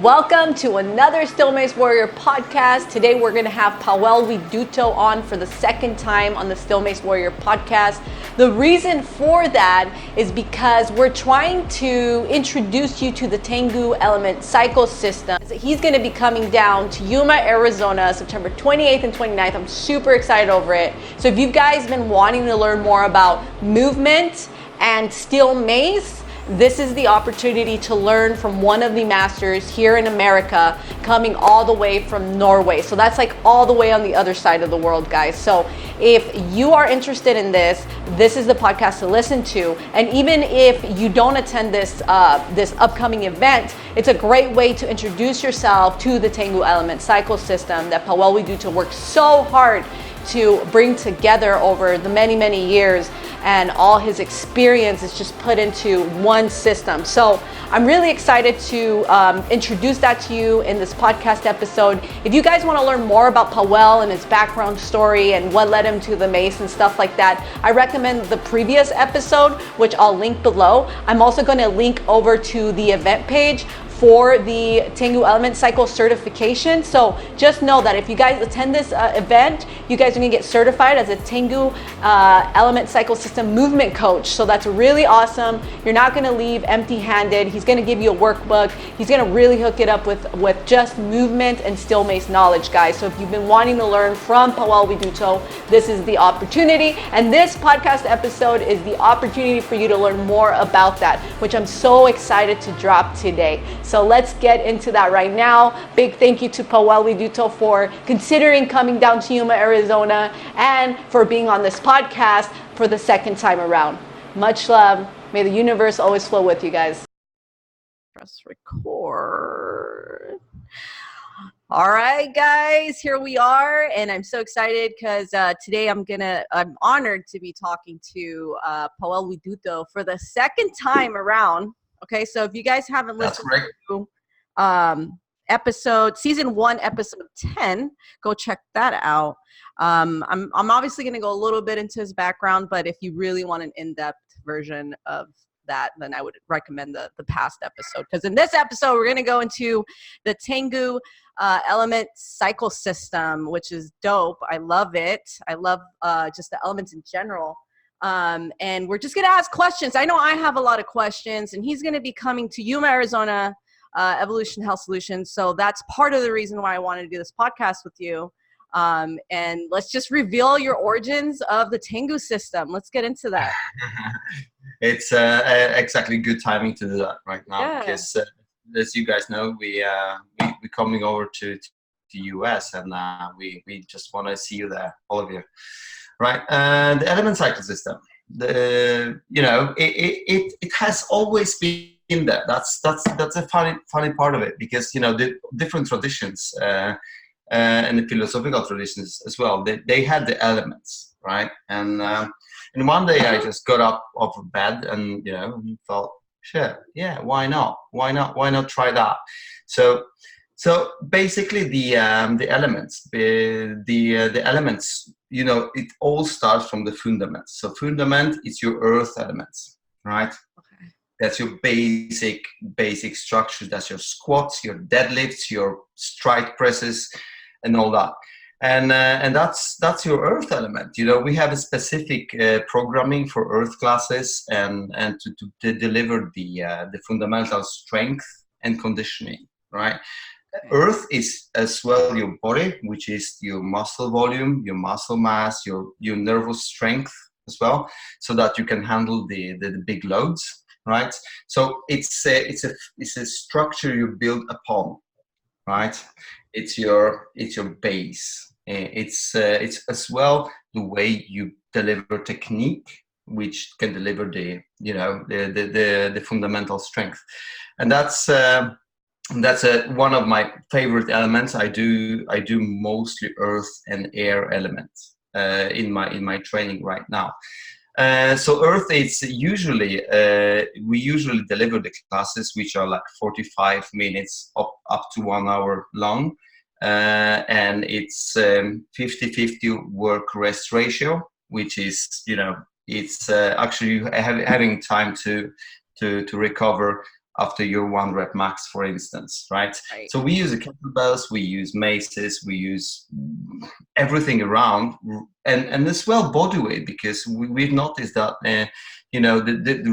Welcome to another Steel Mace Warrior Podcast. Today we're going to have Pawel Widuto on for the second time on the Steel Mace Warrior Podcast. The reason for that is because we're trying to introduce you to the Tengu element cycle system. He's going to be coming down to Yuma, Arizona, September 28th and 29th. I'm super excited over it. So if you guys been wanting to learn more about movement and steel mace, this is the opportunity to learn from one of the masters here in America, coming all the way from Norway. So that's like all the way on the other side of the world, guys. So if you are interested in this, this is the podcast to listen to. And even if you don't attend this upcoming event, it's a great way to introduce yourself to the Tengu element cycle system that Pawel Widuto worked so hard to bring together over the many years, and all his experience is just put into one system. So I'm really excited to introduce that to you in this podcast episode. If you guys want to learn more about Pawel and his background story and what led him to the mace and stuff like that, I recommend the previous episode, which I'll link below. I'm also going to link over to the event page for the Tengu Element Cycle certification. So just know that if you guys attend this event, you guys are gonna get certified as a Tengu Element Cycle System movement coach. So that's really awesome. You're not gonna leave empty-handed. He's gonna give you a workbook. He's gonna really hook it up with just movement and steel mace knowledge, guys. So if you've been wanting to learn from Pawel Widuto, this is the opportunity. And this podcast episode is the opportunity for you to learn more about that, which I'm so excited to drop today. So let's get into that right now. Big thank you to Pawel Widuto for considering coming down to Yuma, Arizona, and for being on this podcast for the second time around. Much love. May the universe always flow with you guys. Press record. All right, guys, here we are, and I'm so excited because today I'm honored to be talking to Pawel Widuto for the second time around. Okay, so if you guys haven't listened to season 1, episode 10, go check that out. I'm obviously going to go a little bit into his background, but if you really want an in-depth version of that, then I would recommend the past episode. Because in this episode, we're going to go into the Tengu element cycle system, which is dope. I love it. I love just the elements in general. And we're just going to ask questions. I know I have a lot of questions, and he's going to be coming to Yuma, Arizona, Evolution Health Solutions. So that's part of the reason why I wanted to do this podcast with you. And let's just reveal your origins of the Tengu system. Let's get into that. It's exactly good timing to do that right now, because as you guys know, we're coming over to US, and we just want to see you there, all of you. Right, the element cycle system. It has always been there. That's a funny part of it, because the different traditions and the philosophical traditions as well. They had the elements, right? And one day I just got up off of bed and thought, sure, yeah, why not? Why not try that? So basically, the elements, the elements, it all starts from the fundament. So fundament is your earth elements, right? Okay. That's your basic structure. That's your squats, your deadlifts, your strike presses, and all that. And that's your earth element. We have a specific programming for earth classes and to deliver the fundamental strength and conditioning, right? Earth is as well your body, which is your muscle volume, your muscle mass, your nervous strength as well, so that you can handle the big loads, right? So it's a structure you build upon, right? It's your base. It's as well the way you deliver technique, which can deliver the fundamental strength, and that's one of my favorite elements. I do mostly earth and air elements in my training right now. So earth, it's usually we usually deliver the classes which are like 45 minutes up to 1 hour long, and it's 50-50 work rest ratio, which is it's actually having time to recover after your 1 rep max, for instance, right? Right. So we use the kettlebells, we use maces, we use everything around, and as well body weight, because we've noticed that the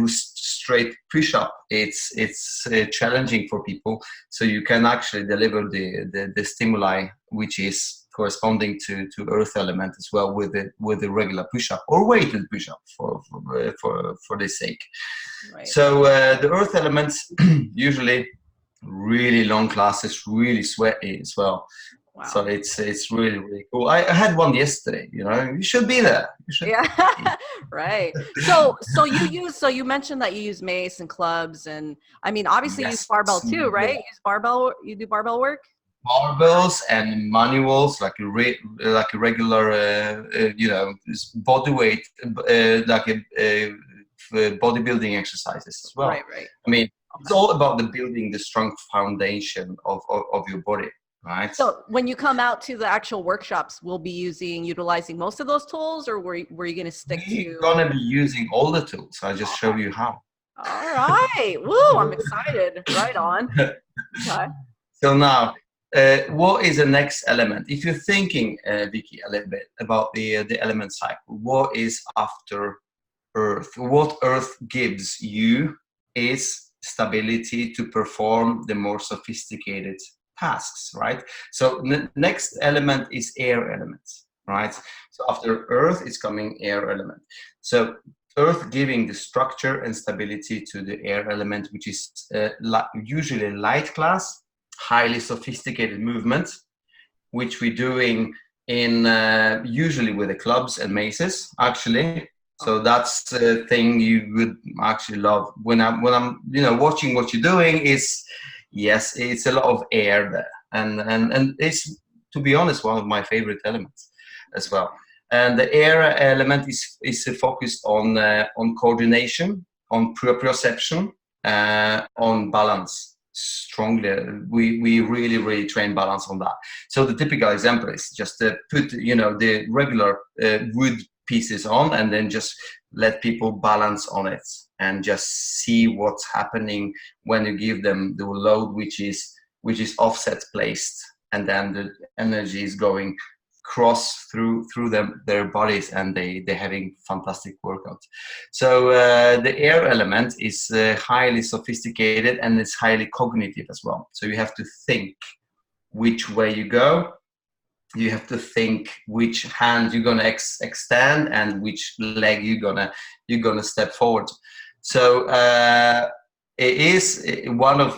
straight push-up, it's challenging for people. So you can actually deliver the stimuli which is corresponding to earth element as well with the regular push-up or weighted push-up for this sake. Right. So the earth elements usually really long classes, really sweaty as well. Wow. So it's really, really cool. I had one yesterday. You should be there. You should. Yeah. Right. So you mentioned that you use mace and clubs, and I mean obviously you use barbell too, right? You do barbell work? Barbells and manuals, like a regular body weight, like a bodybuilding exercises as well. Right. I mean, it's all about building the strong foundation of your body, right? So when you come out to the actual workshops, we'll be utilizing most of those tools, or were you going to stick to? We're gonna be using all the tools. I just show you how. All right. Woo! I'm excited. Right on. Okay. So now, what is the next element? If you're thinking, Vicky, a little bit about the element cycle, what is after Earth? What Earth gives you is stability to perform the more sophisticated tasks, right? So next element is air elements, right? So after Earth is coming air element. So Earth giving the structure and stability to the air element, which is usually light class, highly sophisticated movements, which we're doing in usually with the clubs and maces, actually. So that's the thing you would actually love when I'm watching what you're doing. Yes, it's a lot of air there, and it's, to be honest, one of my favorite elements as well. And the air element is focused on coordination, on proprioception, on balance. Strongly, we really train balance on that. So the typical example is just to put the regular wood pieces on, and then just let people balance on it and just see what's happening when you give them the load which is offset placed, and then the energy is going cross through their bodies, and they're having fantastic workouts. So the air element is highly sophisticated, and it's highly cognitive as well. So you have to think which way you go. You have to think which hand you're gonna extend and which leg you're gonna step forward. So it is one of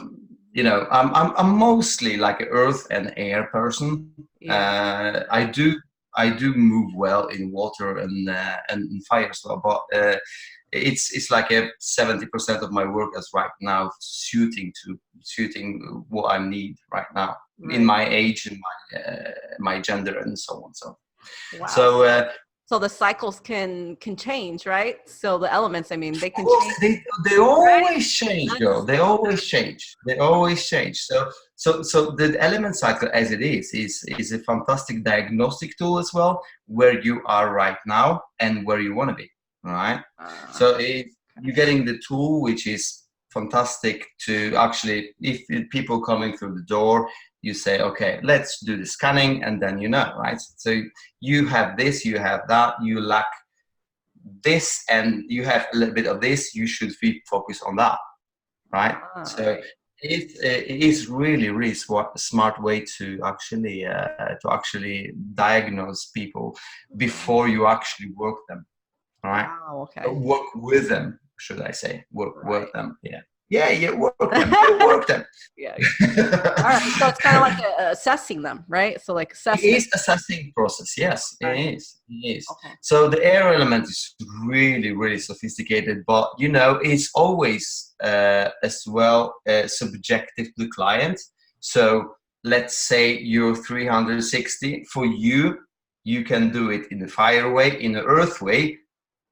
I'm mostly like an earth and air person. Yeah. I do move well in water and fire as well, but it's like 70% of my work is right now suiting what I need right now, right, in my age and my gender and so on. So, wow. So the cycles can change, right? So the elements, I mean, they can change. They always change, though. They always change. So the element cycle, as it is a fantastic diagnostic tool as well, where you are right now and where you want to be. Right. So you're getting the tool, which is fantastic to actually, if people coming through the door, you say, okay, let's do the scanning, and then right? So you have this, you have that, you lack this, and you have a little bit of this, you should focus on that, right? So it is really smart way to actually diagnose people before you actually work them, right? Wow, okay. Work with them, should I say? Work them, yeah. Yeah, work them. You work them. Yeah. All right. So it's kind of like assessing them, right? So like assessing. It is assessing process. Yes, right. It is. Okay. So the air element is really sophisticated, but it's always as well subjective to the client. So let's say you're 360. For you can do it in the fire way, in the earth way.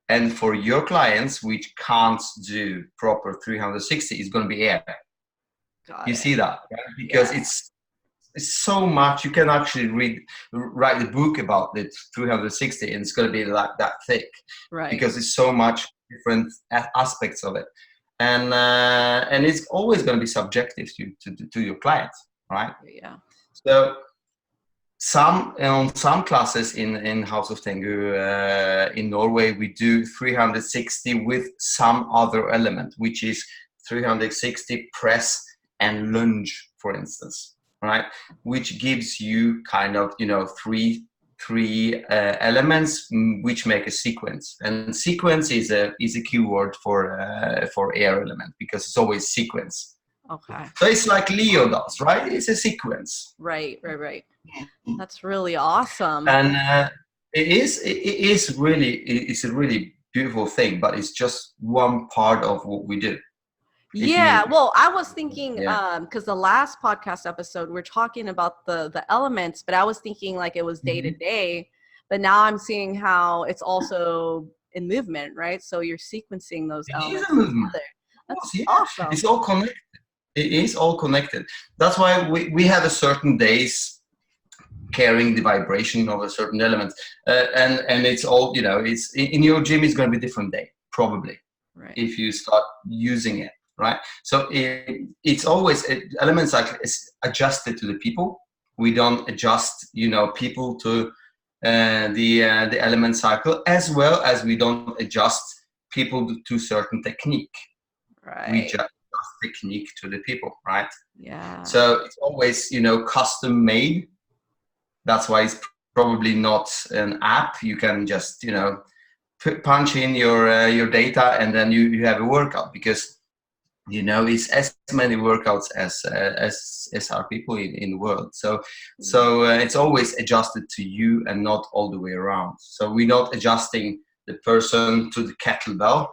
And for your clients, which can't do proper 360, it's going to be air. You see that, right? Because it's so much. You can actually write the book about it 360, and it's going to be like that thick, right? Because it's so much different aspects of it. and it's always going to be subjective to your client, right? Yeah. So some classes in House of Tengu in Norway, we do 360 with some other element, which is 360 press and lunge, for instance, right? Which gives you kind of, you know, three elements which make a sequence. And sequence is a keyword for air element, because it's always sequence. Okay. So it's like Leo does, right? It's a sequence. Right. That's really awesome. And it's a really beautiful thing, but it's just one part of what we do. Yeah, well, I was thinking, Yeah. because the last podcast episode, we're talking about the elements, but I was thinking like it was day to day, but now I'm seeing how it's also in movement, right? So you're sequencing those It elements is a movement. together. That's Yeah. awesome. It's all connected. It is all connected. That's why we have a certain days carrying the vibration of a certain element, and it's all, you know, it's in your gym. It's going to be a different day probably, Right. if you start using it, right? So it's always elements like it's adjusted to the people. We don't adjust, you know, people to the element cycle, as well as we don't adjust people to certain technique. Right. We just adjust technique to the people, right? Yeah. So it's always, you know, custom made. That's why it's probably not an app. You can just, you know, punch in your data, and then you have a workout, because, you know, it's as many workouts as are people in the world. So it's always adjusted to you and not all the way around. So we're not adjusting the person to the kettlebell,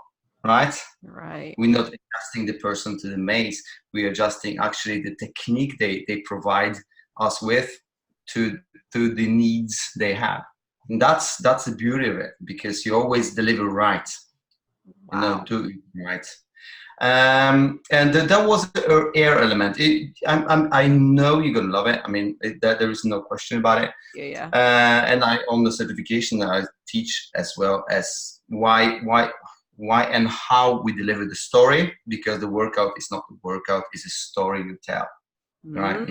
right? Right. We're not adjusting the person to the mace. We're adjusting actually the technique they provide us with to the needs they have. And that's the beauty of it, because you always deliver right. Wow. You know, do it right. And that was the air element. I know you're gonna love it. I mean, there is no question about it. Yeah. And on the certification, I teach as well as why and how we deliver the story, because the workout is not the workout; it's a story you tell, right?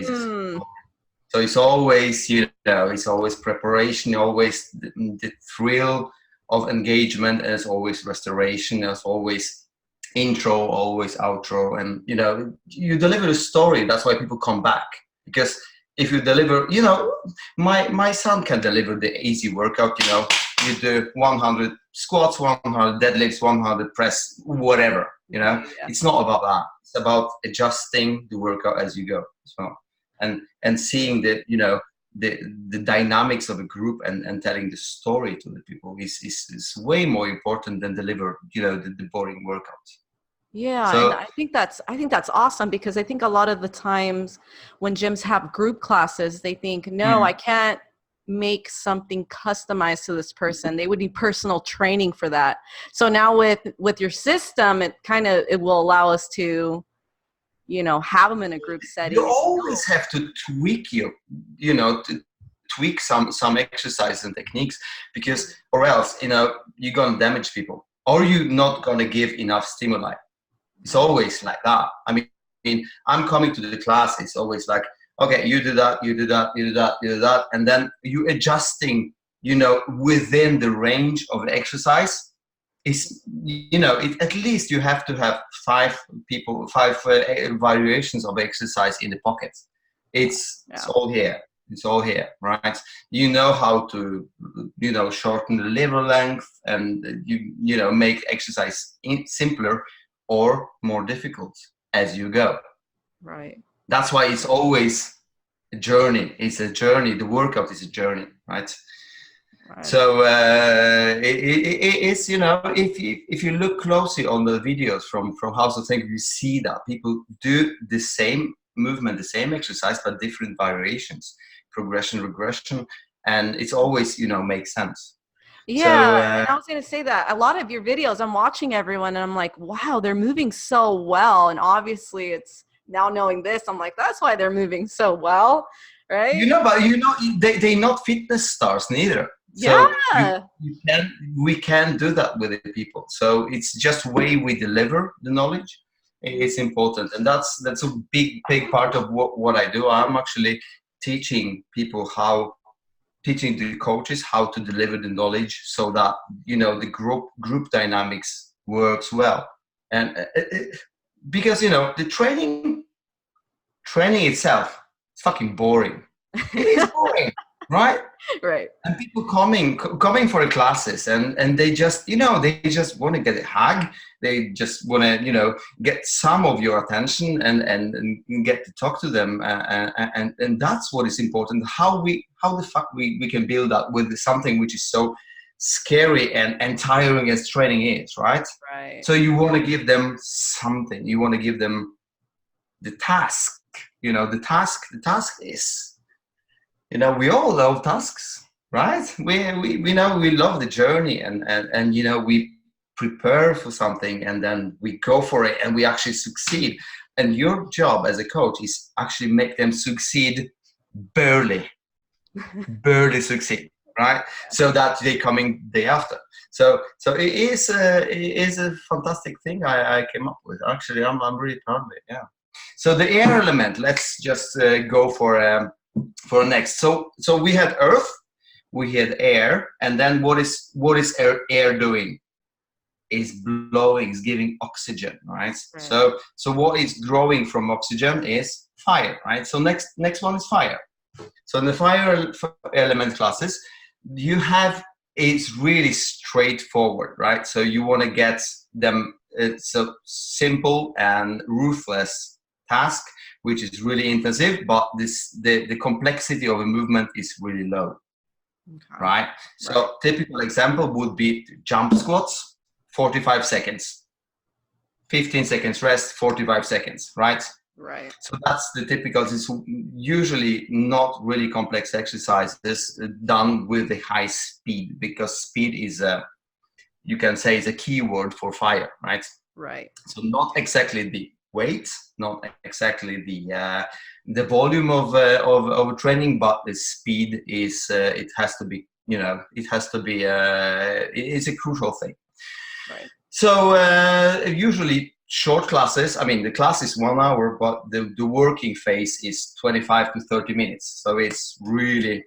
So it's always, you know, it's always preparation, always the thrill of engagement, and it's always restoration, there's always intro, always outro, and, you know, you deliver a story. That's why people come back, because if you deliver, you know, my son can deliver the easy workout, you know, you do 100 squats, 100 deadlifts, 100 press, whatever, you know. It's not about that. It's about adjusting the workout as you go as well. And seeing the, you know, the dynamics of a group, and telling the story to the people is way more important than deliver, you know, the boring workout. Yeah, So, and I think that's awesome, because I think a lot of the times when gyms have group classes, they think, no, I can't make something customized to this person. They would need personal training for that. So now with your system, it will allow us to, you know, have them in a group setting. You always have to tweak to tweak some exercises and techniques, because, or else, you know, you're gonna damage people, or you're not gonna give enough stimuli. It's always like that. I mean, I'm coming to the class. It's always like, okay, you do that, you do that, you do that, you do that, and then you adjusting, you know, within the range of the exercise. Is, you know, at least you have to have five variations of exercise in the pocket. It's all here. It's all here, right? You know how to, you know, shorten the lever length, and you know, make exercise simpler or more difficult as you go. Right. That's why it's always a journey. It's a journey. The workout is a journey, right? Right. So it's, you know, if you look closely on the videos from House of Tengu, you see that people do the same movement, the same exercise, but different variations, progression, regression, and it's always, you know, makes sense. Yeah, so, and I was going to say that a lot of your videos, I'm watching everyone, and I'm like, wow, they're moving so well, and obviously it's now knowing this, I'm like, that's why they're moving so well, right? You know, but you know, they're not fitness stars neither. So Yeah. we can do that with the people. So it's just way we deliver the knowledge. It's important, and that's a big part of what I do. I'm actually teaching people teaching the coaches how to deliver the knowledge so that the group dynamics works well. And because the training itself is fucking boring. It is boring, right? Right. And people coming for the classes, and they just they just want to get a hug. They just want to get some of your attention and get to talk to them, and that's what is important. How the fuck we can build that with something which is so scary and tiring as training is, right? Right. So you want to give them something. You want to give them the task. The task is, we all love tasks, right? We know we love the journey, and we prepare for something, and then we go for it, and we actually succeed. And your job as a coach is actually make them succeed barely succeed, right? So that they coming day after. So it is a fantastic thing I came up with. Actually, I'm really proud of it. Yeah. So the air element. Let's just go for next. So we had earth, we had air, and then what is air doing? Is blowing, is giving oxygen, right? So what is growing from oxygen is fire, right? So next one is fire. So in the fire element classes, it's really straightforward, right? So you want to get them, it's a simple and ruthless task, which is really intensive, but the complexity of a movement is really low, right? So typical example would be jump squats, 45 seconds, 15 seconds rest, 45 seconds, right? Right. So that's the typical. It's usually not really complex exercises done with a high speed, because speed is you can say is a keyword for fire, right? Right. So not exactly the weight, not exactly the volume of training, but the speed is it has to be it's a crucial thing. Right. So usually short classes. I mean, the class is 1 hour, but the working phase is 25 to 30 minutes. So it's really,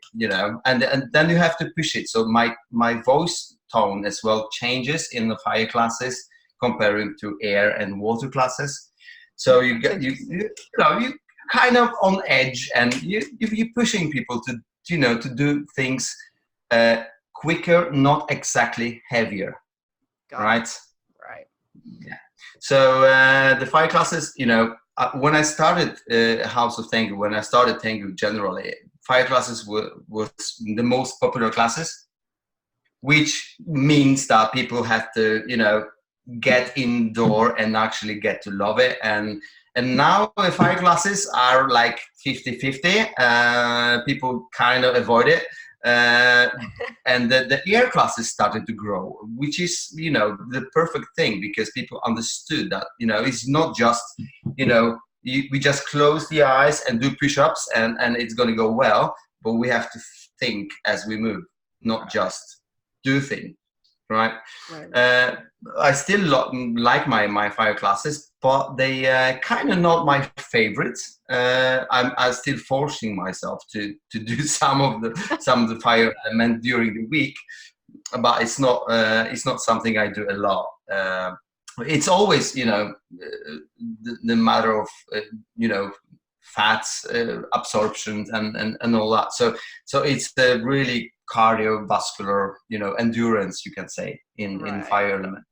and then you have to push it. So my voice tone as well changes in the fire classes comparing to air and water classes. So you kind of on edge, and you're pushing people to do things quicker, not exactly heavier. Right. Yeah. So the fire classes, when I started House of Tengu, when I started Tengu generally, fire classes was the most popular classes, which means that people have to, get indoor and actually get to love it. And now the fire classes are like 50-50. People kind of avoid it. And the air classes started to grow, which is the perfect thing, because people understood that it's not just we just close the eyes and do push-ups and it's going to go well, but we have to think as we move, not just do things, right? I still like my fire classes, but they kind of not my favorites. I'm still forcing myself to do some of the fire element during the week, but it's not something I do a lot. It's always the matter of fats absorption and all that. So it's really cardiovascular endurance, you can say, in fire element.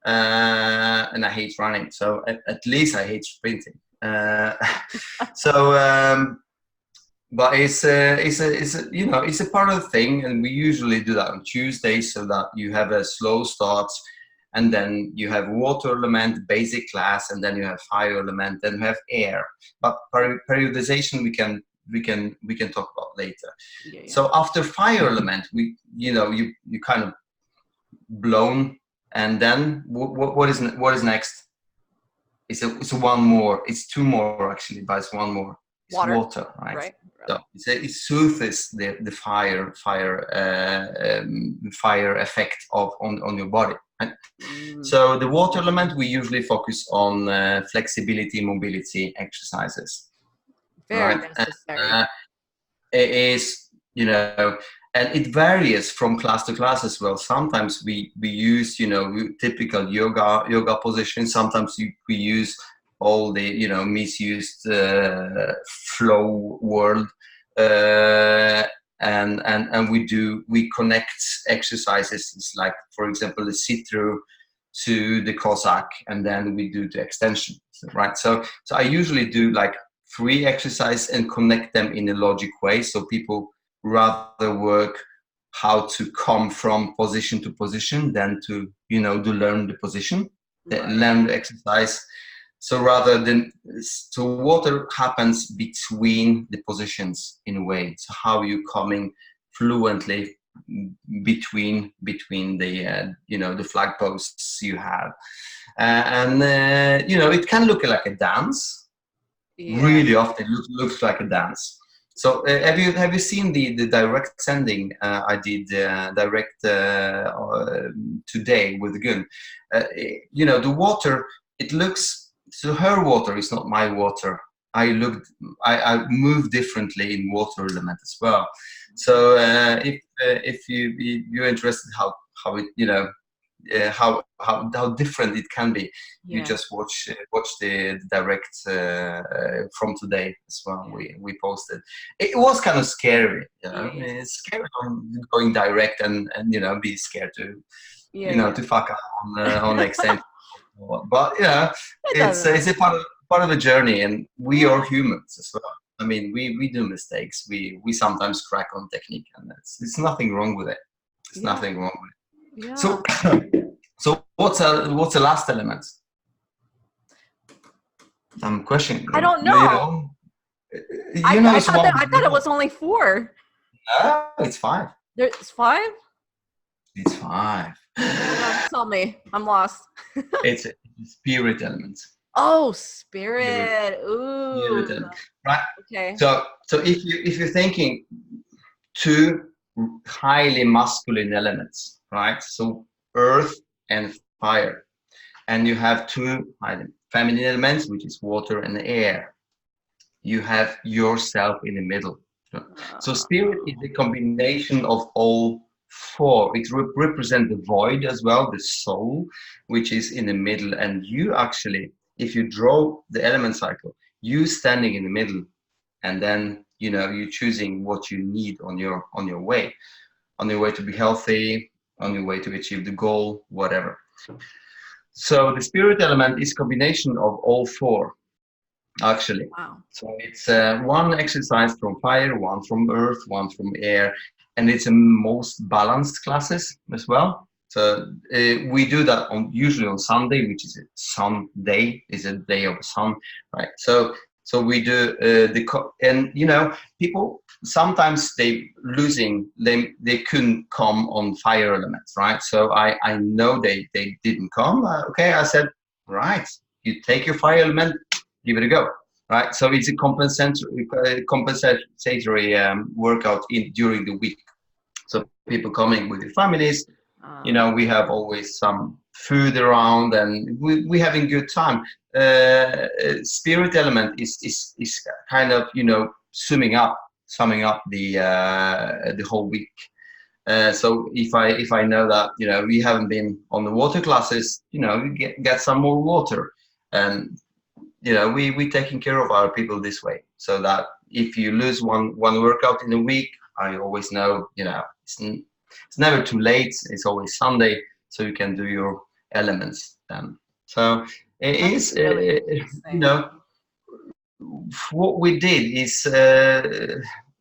And I hate running, so at least I hate sprinting. But it's a part of the thing, and we usually do that on Tuesdays, so that you have a slow start, and then you have water element basic class, and then you have fire element, then you have air. But periodization we can talk about later. Yeah. So after fire element, you kind of blown. And then what is next? It's one more. It's two more actually, but it's one more. It's water, right? Right. So it soothes the fire effect on your body. Right? So the water element, we usually focus on flexibility, mobility exercises. Very Right? necessary. It is, and it varies from class to class as well. Sometimes we use, typical yoga positions. Sometimes we use all the, misused flow world, and we connect exercises like, for example, the sit through to the Cossack, and then we do the extension, right? So I usually do like 3 exercises and connect them in a logic way, so people rather work how to come from position to position than to learn the position, learn the exercise. So water happens between the positions in a way. So how you coming fluently between the the flag posts you have, it can look like a dance. Really often looks like a dance. So have you seen the direct sending I did direct today with Gun? The water, it looks, so her water is not my water. I move differently in water element as well. So if you're interested how it how different it can be, you just watch the direct from today as well. We posted. It was kind of scary, It's scary going direct and be scared to to fuck up on the extent. But it's a part of the journey, and we are humans as well. I mean, we do mistakes. We sometimes crack on technique, and it's nothing wrong with it. It's nothing wrong with it. Yeah. So what's the last element? I'm questioning. I don't know. I thought it was only 4. No, it's 5. There's 5? It's 5. Tell me, I'm lost. It's a spirit element. Oh, spirit. Ooh. Spirit element. Right. Okay. So if you're thinking 2 highly masculine elements, right? So earth and fire, and you have 2 feminine elements, which is water and air. You have yourself in the middle. So spirit is a combination of all 4. It represents the void as well, the soul, which is in the middle. And you actually, if you draw the element cycle, you standing in the middle, and then you're choosing what you need on your way to be healthy, on your way to achieve the goal, whatever. So the spirit element is combination of all 4, actually. Wow. So it's 1 exercise from fire, 1 from earth, 1 from air, and it's the most balanced classes as well. So we do that usually on Sunday, which is a sun day, is a day of the sun, right? So we do people sometimes they couldn't come on fire elements, right? So I know they didn't come. Okay, I said, right, you take your fire element, give it a go, right? So it's a compensatory workout during the week. So people coming with their families, we have always some food around, and we having good time. Spirit element is kind of summing up the whole week. So if I know that we haven't been on the water classes, we get some more water, and we taking care of our people this way, so that if you lose one workout in a week, I always know it's never too late. It's always Sunday, so you can do your elements then. So it is what we did is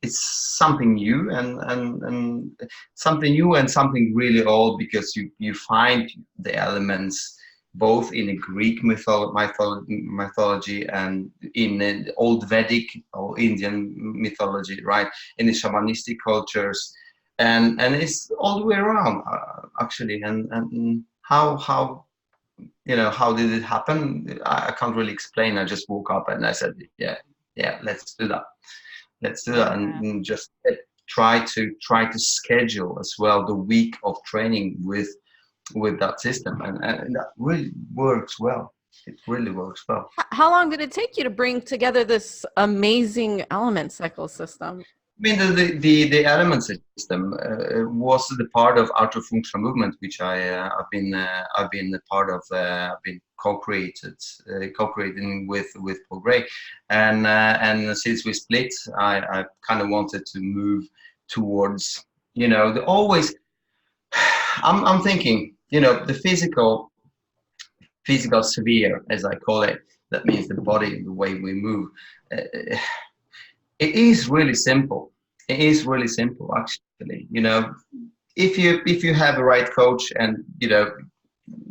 it's something new and something really old, because you find the elements both in a Greek mythology and in the old Vedic or Indian mythology, right? In the shamanistic cultures, and it's all the way around actually. And how did it happen? I can't really explain. I just woke up and I said, yeah, yeah, let's do that. Let's do that, and just try to schedule as well the week of training with that system, and that really works well. It really works well. How long did it take you to bring together this amazing element cycle system? I mean, the element system was the part of functional movement, which I've been a part of. I've been co-creating with Paul Gray, and since we split, I kind of wanted to move towards, the always. I'm thinking, the physical sphere, as I call it. That means the body, the way we move. It is really simple. It is really simple, actually. If you have a right coach, and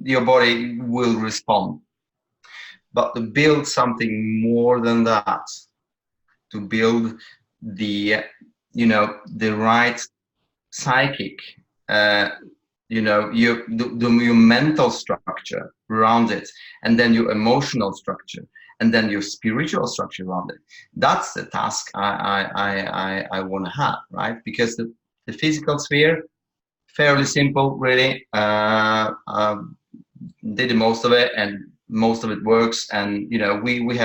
your body will respond. But to build something more than that, to build the right psychic, your mental structure around it, and then your emotional structure, and then your spiritual structure around it. That's the task I want to have, right? Because the physical sphere, fairly simple, really. Did the most of it, and most of it works. And we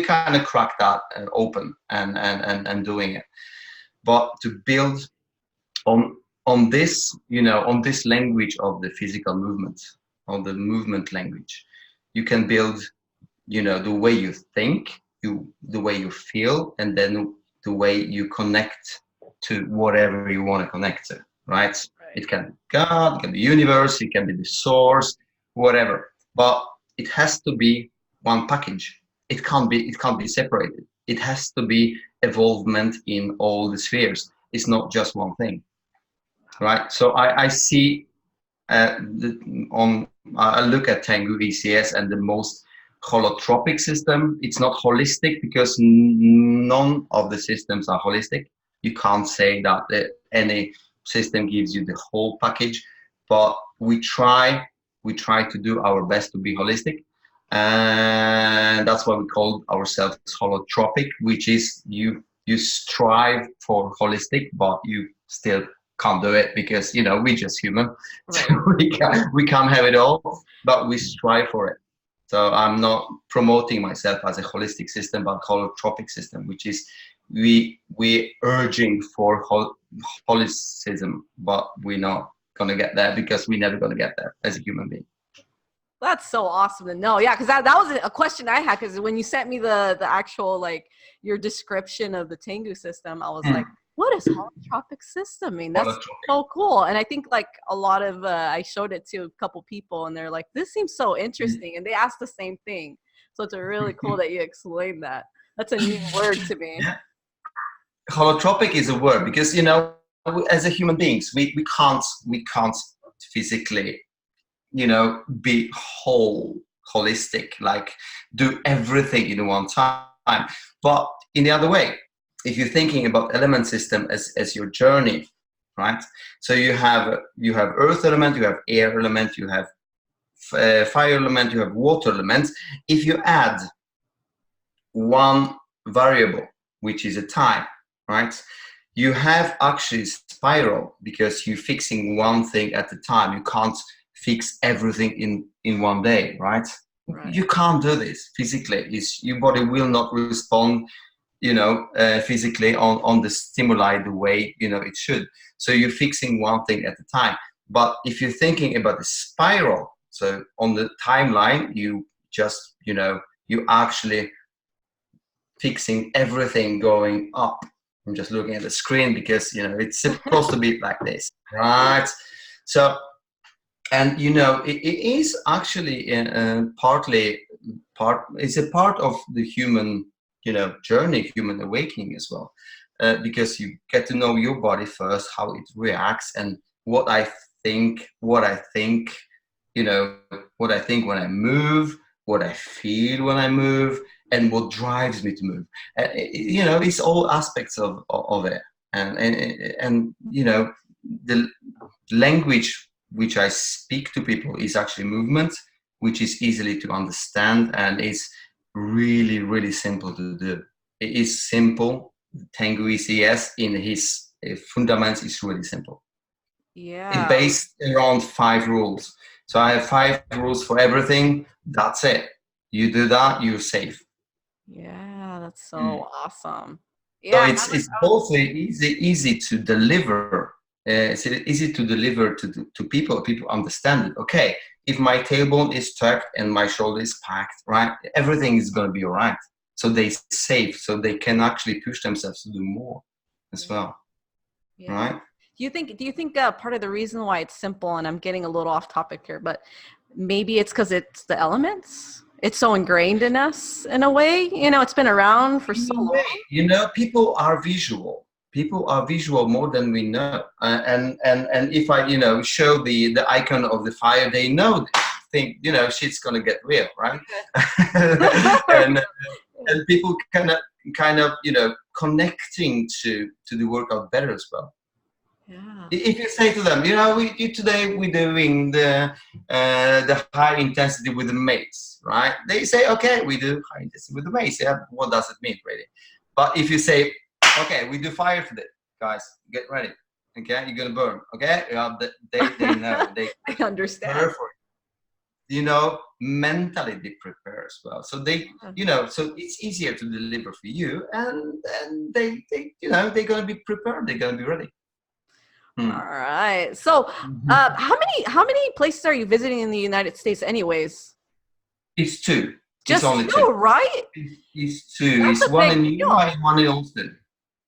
kind of cracked that open and doing it. But to build on this, on this language of the physical movement, on the movement language, you can build the way you think, the way you feel, and then the way you connect to whatever you want to connect to, right? It can be God, it can be universe, it can be the source, whatever. But it has to be one package. It can't be separated. It has to be evolvement in all the spheres. It's not just one thing, right? So I see I look at Tengu ECS and the most holotropic system. It's not holistic because none of the systems are holistic. You can't say that any system gives you the whole package, but we try to do our best to be holistic, and that's why we call ourselves holotropic, which is you strive for holistic, but you still can't do it because we're just human. Right. So we can't have it all, but we strive for it. So I'm not promoting myself as a holistic system, but holotropic system, which is we urging for holisticism, but we're not gonna get there because we're never gonna get there as a human being. That's so awesome to know. Yeah, because that was a question I had, because when you sent me the actual, your description of the Tengu system, I was like, what is holotropic system? I mean, that's so cool. And I think a lot of, I showed it to a couple people and they're like, this seems so interesting. And they asked the same thing. So it's really cool that you explained that. That's a new word to me. Yeah. Holotropic is a word because, as a human beings, we can't physically, be holistic, do everything in one time. But in the other way, if you're thinking about element system as your journey, right? So you have earth element, you have air element, you have fire element, you have water elements. If you add one variable, which is a time, right? You have actually spiral because you're fixing one thing at a time. You can't fix everything in one day, right? You can't do this physically. Your body will not respond physically on the stimuli the way it should. So you're fixing one thing at a time. But if you're thinking about the spiral, so on the timeline, you just you actually fixing everything going up. I'm just looking at the screen because it's supposed to be like this, right? So, and it is actually it's a part of the human journey, human awakening as well, because you get to know your body first, how it reacts, and what I think when I move, what I feel when I move, and what drives me to move. It's all aspects of it, and the language which I speak to people is actually movement, which is easily to understand and is really, really simple to do. It is simple. Tengu ECS in his fundamentals is really simple. It's Yeah. based around 5 rules. So I have 5 rules for everything. That's it. You do that, you're safe. Yeah, that's so Mm. awesome. So Yeah, it's both easy to deliver. It's easy to deliver to people. People understand it. Okay, if my tailbone is tucked and my shoulder is packed, right, everything is going to be all right. So they safe, so they can actually push themselves to do more as yeah, well, yeah. right? Do you think part of the reason why it's simple, and I'm getting a little off topic here, but maybe it's because it's the elements? It's so ingrained in us in a way. It's been around for so In a way, long. people are visual. People are visual more than we know. And if I, show the icon of the fire, they know, think, shit's gonna get real, right? and and people kind of connecting to the workout better as well. Yeah. If you say to them, today we're doing the high intensity with the mace, right? They say, okay, we do high intensity with the mace. Yeah, what does it mean, really? But if you say, okay, we do fire today, guys, get ready. Okay, you're gonna burn. Okay, they know they I understand. prepare for it. Mentally they prepare as well. So so it's easier to deliver for you, and they're gonna be prepared. They're gonna be ready. All right. So, how many places are you visiting in the United States, anyways? It's 2. It's Just only two, 2. right? It's 2. That's It's a one big in deal. Yuma and one in Austin.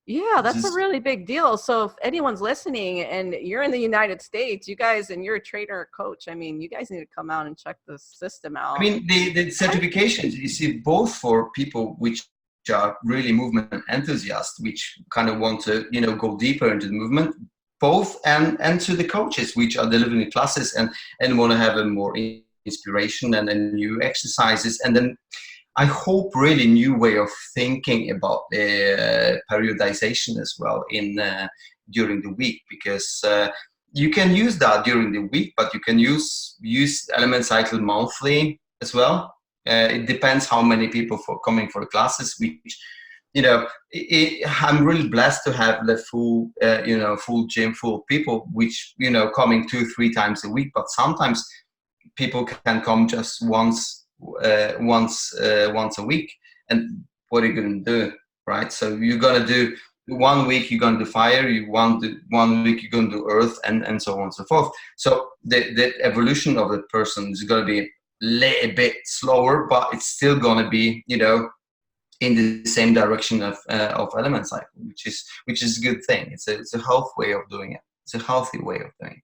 Yeah, This that's a is, really big deal. So, if anyone's listening and you're in the United States, you guys, and you're a trainer or coach, I mean, you guys need to come out and check the system I out. mean, the certifications is both for people which are really movement enthusiasts, which kind of want to, go deeper into the movement, both, and to the coaches which are delivering classes and want to have a more inspiration and new exercises, and then I hope really new way of thinking about periodization as well in during the week, because you can use that during the week, but you can use element cycle monthly as well. It depends how many people coming for the classes. Which I'm really blessed to have the full gym full of people, which coming 2-3 times a week. But sometimes people can come just once a week, and what are you going to do, right? So you're going to do 1 week you're going to do fire, 1 week you're going to do earth, and so on and so forth. So the evolution of the person is going to be a little bit slower, but it's still going to be in the same direction of element cycle, which is a good thing. It's a healthy way of doing it. It's a healthy way of doing it.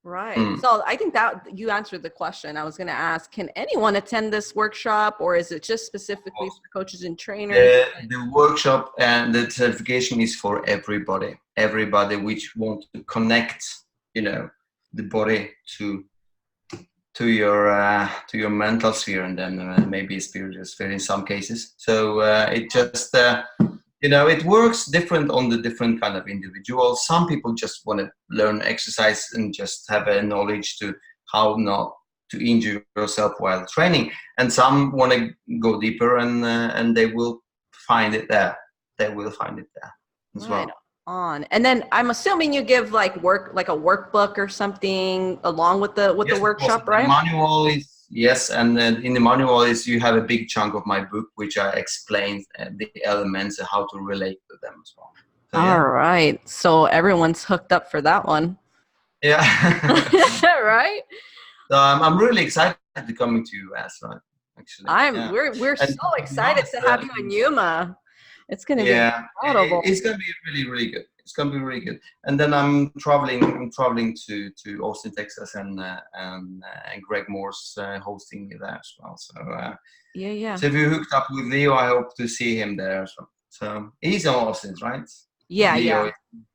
Right. So I think that you answered the question. I was going to ask, can anyone attend this workshop, or is it just specifically for coaches and trainers? The workshop and the certification is for everybody which want to connect, the body to your mental sphere, and then maybe spiritual sphere in some cases. So it just it works different on the different kind of individuals. Some people just want to learn exercise and just have a knowledge to how not to injure yourself while training, and some want to go deeper, and they will find it there. They will find it there as well. On. And then I'm assuming you give like a workbook or something along with the workshop, right? The manual is yes, and then in the manual is you have a big chunk of my book which I explain the elements and how to relate to them as well. So, All right, so everyone's hooked up for that one. Yeah. Right. So I'm really excited to coming to US, right? Actually, we're so excited to have you in Yuma. It's going to be incredible. It's going to be really, really good. It's going to be really good. And then I'm traveling to Austin, Texas, and Greg Moore's hosting me there as well. So yeah. So if you hooked up with Leo, I hope to see him there as well. So he's in Austin, right? Yeah, Leo. yeah.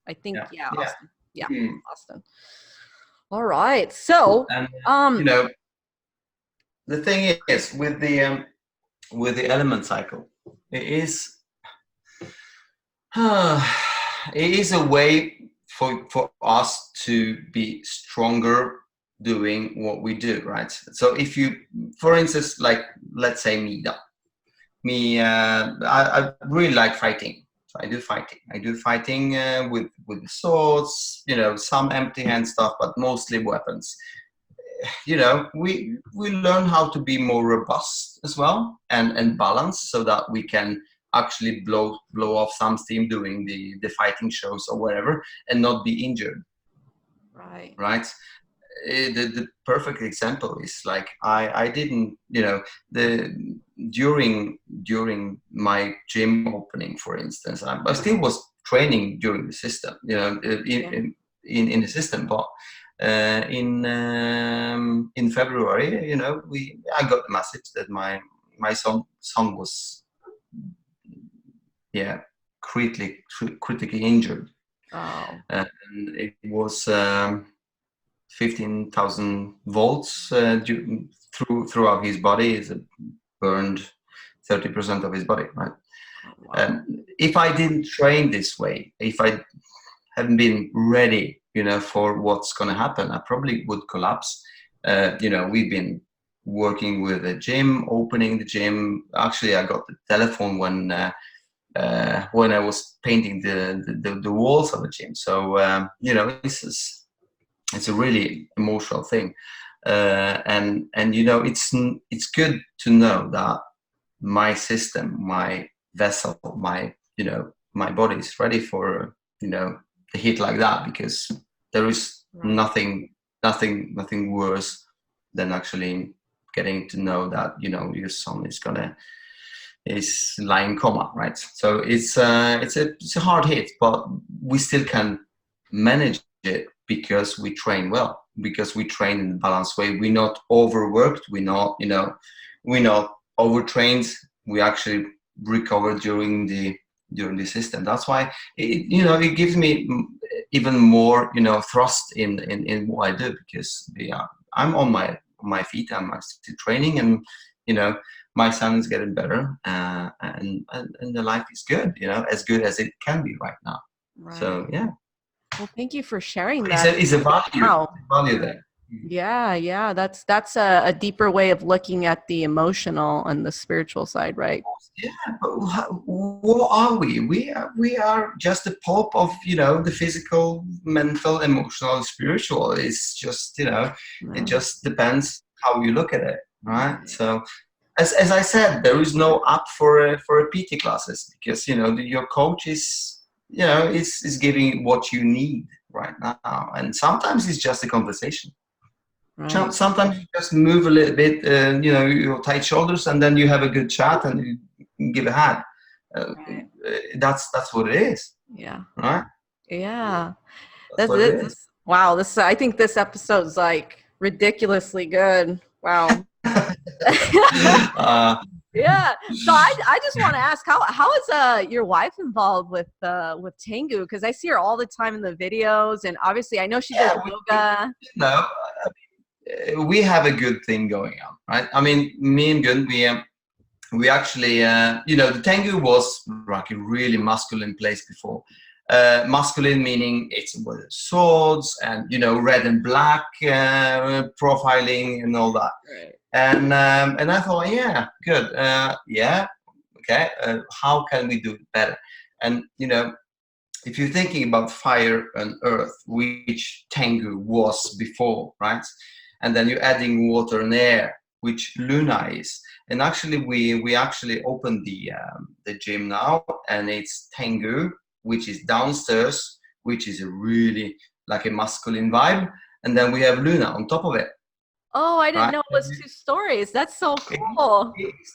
I think Austin. Yeah, Austin. All right. So and, the thing is with the element cycle, it is a way for us to be stronger doing what we do, right? So if you, for instance, like let's say I really like fighting. So I do fighting. I do fighting with swords, some empty hand stuff, but mostly weapons. We learn how to be more robust as well and balanced so that we can actually blow off some steam doing the fighting shows or whatever and not be injured. Right. The perfect example is like I didn't the during my gym opening, for instance, I still was training during the system, in the system, but in February, I got the message that my son was critically injured. Oh. And it was 15,000 volts throughout his body. Is burned 30% of his body, right? Wow. If I didn't train this way, if I hadn't been ready, for what's going to happen, I probably would collapse. We've been working with a gym, opening the gym. Actually, I got the telephone when I was painting the walls of the gym. So it's a really emotional thing, and it's good to know that my system, my vessel, my body is ready for a hit like that, because there is nothing worse than actually getting to know that your son is lying coma, right? So it's a hard hit, but we still can manage it because we train well, because we train in a balanced way. We're not overworked, we're not overtrained. We actually recover during the system. That's why it gives me even more thrust in what I do, because I'm on my feet, I'm actually training, and my son is getting better, and the life is good, as good as it can be right now. So yeah. Well, thank you for sharing that. It's a value there. Yeah. That's a deeper way of looking at the emotional and the spiritual side, right? Yeah, but what are we? We are just a pop of the physical, mental, emotional, spiritual. It's just it just depends how you look at it, right? So as I said, there is no app for a PT classes, because your coach is is giving what you need right now, and sometimes it's just a conversation. Right. Sometimes you just move a little bit, your tight shoulders, and then you have a good chat and you give a hand. That's what it is. Yeah. Right. Yeah. That's what it is. Wow. I think this episode's like ridiculously good. Wow. Yeah. So I just want to ask, how is your wife involved with Tengu? Because I see her all the time in the videos, and obviously I know she does yoga. We have a good thing going on, right? I mean, me and Gun, we actually the Tengu was like a really masculine place before. Masculine meaning it's with swords and red and black profiling and all that. Right. And I thought, yeah, good, okay. How can we do it better? And if you're thinking about fire and earth, which Tengu was before, right? And then you're adding water and air, which Luna is. And actually, we actually opened the gym now, and it's Tengu, which is downstairs, which is a really like a masculine vibe, and then we have Luna on top of it. Oh, I didn't know it was 2 stories. That's so cool. It's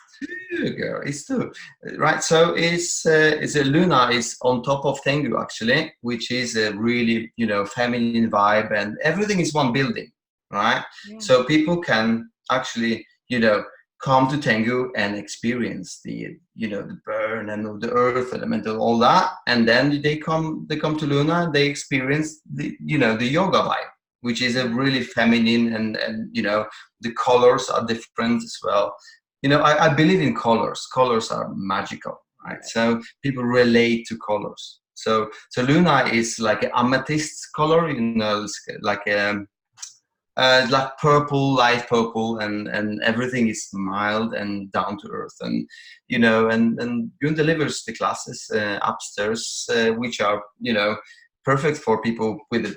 2, girl. It's 2, right? So it's a Luna is on top of Tengu actually, which is a really feminine vibe, and everything is one building, right? Yeah. So people can actually come to Tengu and experience the the burn and the earth element and all that, and then they come to Luna and they experience the the yoga vibe, which is a really feminine, and the colors are different as well. I believe in colors. Colors are magical, right? So people relate to colors. So Luna is like an amethyst color, it's like like purple, light purple, and everything is mild and down to earth, and and Gun delivers the classes upstairs, which are perfect for people with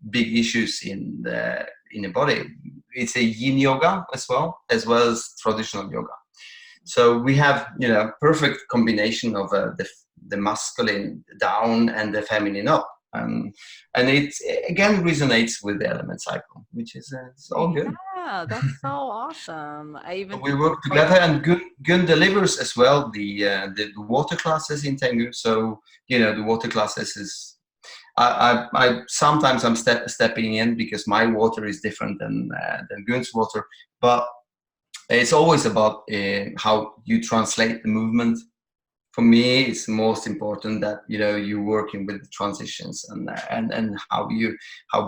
big issues in the body. It's a yin yoga as well as traditional yoga. So we have perfect combination of the masculine down and the feminine up. And it again resonates with the element cycle, which is it's all good. Yeah, that's so awesome. I even We work together, and Gun delivers as well the water classes in Tengu. So the water classes is I sometimes I'm stepping in because my water is different than Gun's water, but it's always about how you translate the movement. For me, it's most important that you're working with the transitions and how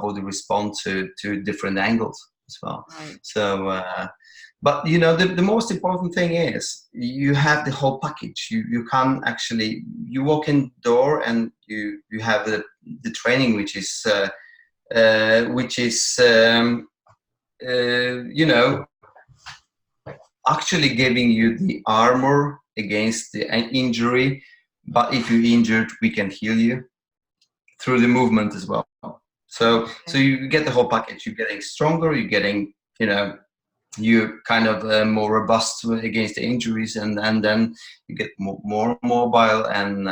body respond to different angles as well. Right. So, but the most important thing is you have the whole package. You can actually you walk in the door and you have the training, which is actually giving you the armor against the injury, but if you're injured, we can heal you through the movement as well. So you get the whole package. You're getting stronger. You're getting, you're kind of more robust against the injuries, and then you get more mobile, and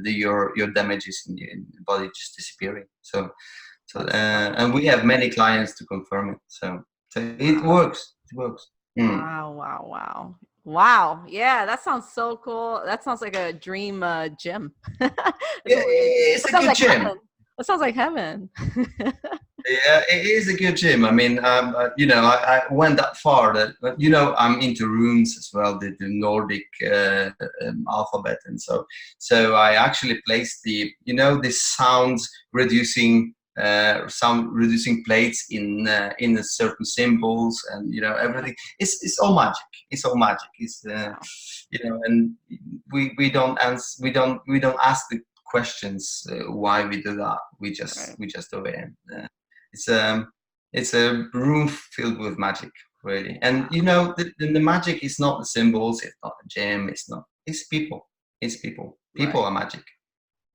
your damages in the body just disappearing. So and we have many clients to confirm it. So it works. It works. Wow. Yeah, that sounds so cool. That sounds like a dream gym. It's a good gym. Heaven. That sounds like heaven. Yeah, it is a good gym. I mean, I went that far that, I'm into runes as well, the Nordic alphabet. And so I actually placed the sound reducing plates in the certain symbols, and everything. It's all magic. It's all magic. It's and we don't ask the questions why we do that. We just do it. It's a room filled with magic, really. And the magic is not the symbols. It's not the gym. It's people. It's people. People are magic.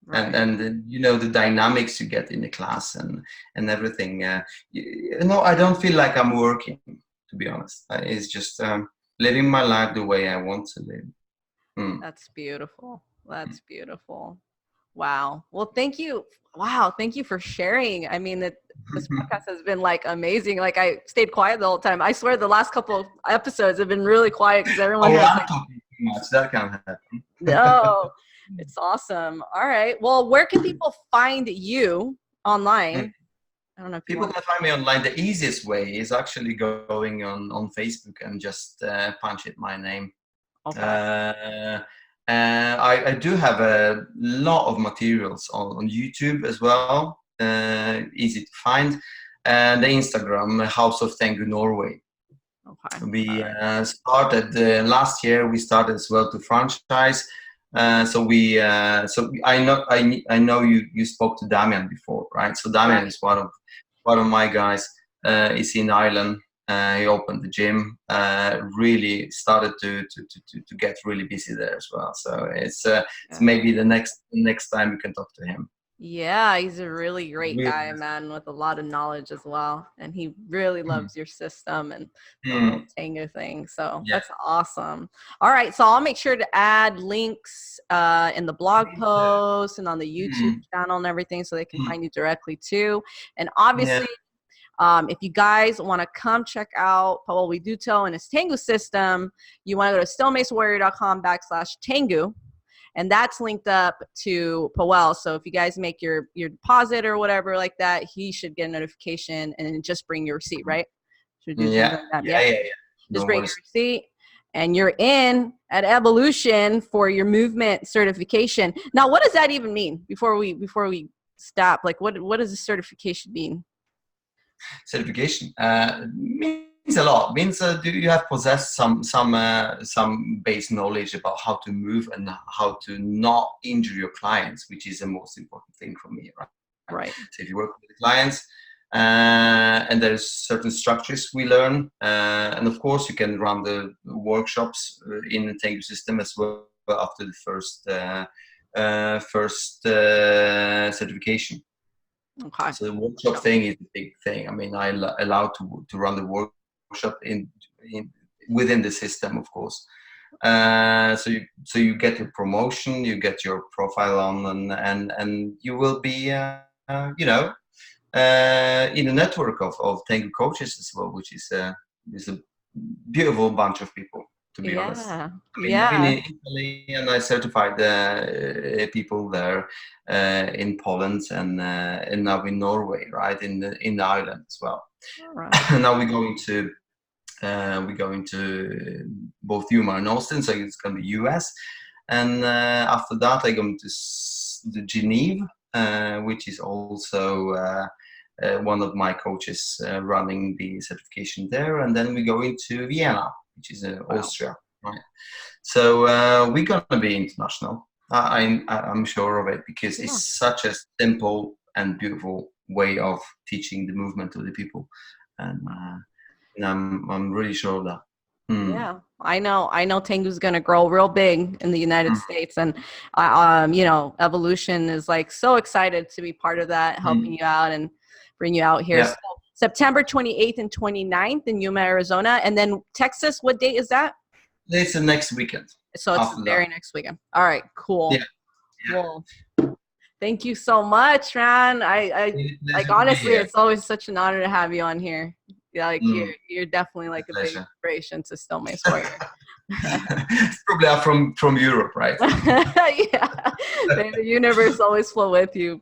Right. And the dynamics you get in the class and everything. I don't feel like I'm working, to be honest. It's just living my life the way I want to live. That's beautiful. That's beautiful. Wow. Well, thank you. Wow. Thank you for sharing. I mean, this podcast has been like amazing. Like I stayed quiet the whole time. I swear the last couple of episodes have been really quiet because everyone I'm talking too much. That can't happen. No. It's awesome. All right. Well, where can people find you online? I don't know if people can find me online. The easiest way is actually going on Facebook and just punch in my name. Okay. I do have a lot of materials on YouTube as well. Easy to find. And the Instagram, House of Tengu Norway. Okay. We started last year. We started as well to franchise. So I know you spoke to Damian before, right? So Damian is one of my guys. He's in Ireland. He opened the gym. Really started to get really busy there as well. So it's maybe the next time we can talk to him. Yeah, he's a really great guy, man, with a lot of knowledge as well. And he really loves your system and the whole Tengu thing. So that's awesome. All right. So I'll make sure to add links in the blog post and on the YouTube channel and everything so they can find you directly too. And obviously, if you guys want to come check out Pawel Widuto and his Tengu system, you want to go to steelmacewarrior.com/Tengu. And that's linked up to Pawel. So if you guys make your deposit or whatever like that, he should get a notification and just bring your receipt, right? Yeah. Just bring your receipt and you're in at Evolution for your movement certification. Now, what does that even mean before we stop? Like what does the certification mean? Certification means a lot. Means do you have possessed some base knowledge about how to move and how to not injure your clients, which is the most important thing for me, right? Right. So if you work with the clients, And there's certain structures we learn, and of course you can run the workshops in the Tengu system as well after the first certification. Okay. So the workshop thing is a big thing. I mean, I allowed to run the workshop within the system, of course. So you get your promotion, you get your profile on, and you will be in a network of Tengu coaches as well, which is a beautiful bunch of people, to be honest. I mean, I've been in Italy and I certified people there in Poland and now in Norway, right, in the island as well. All right. Now we're going to both Yuma and Austin, so it's going to be US, and after that I'm going to the Geneva, which is also one of my coaches running the certification there, and then we go into Vienna, which is Austria, right? So we're going to be international. I'm sure of it, because it's such a simple and beautiful way of teaching the movement to the people, and I'm really sure of that. Yeah, I know Tengu's going to grow real big in the United States, and Evolution is like so excited to be part of that, helping you out and bring you out here. Yeah. So September 28th and 29th in Yuma, Arizona, and then Texas, what date is that? It's the next weekend. So it's the very next weekend. All right, cool. Yeah. Well, thank you so much, man. I like, honestly, it's always such an honor to have you on here. Yeah, like you're definitely like a big inspiration to Steel Mace Warrior. Probably from Europe, right? Yeah, the universe always flow with you.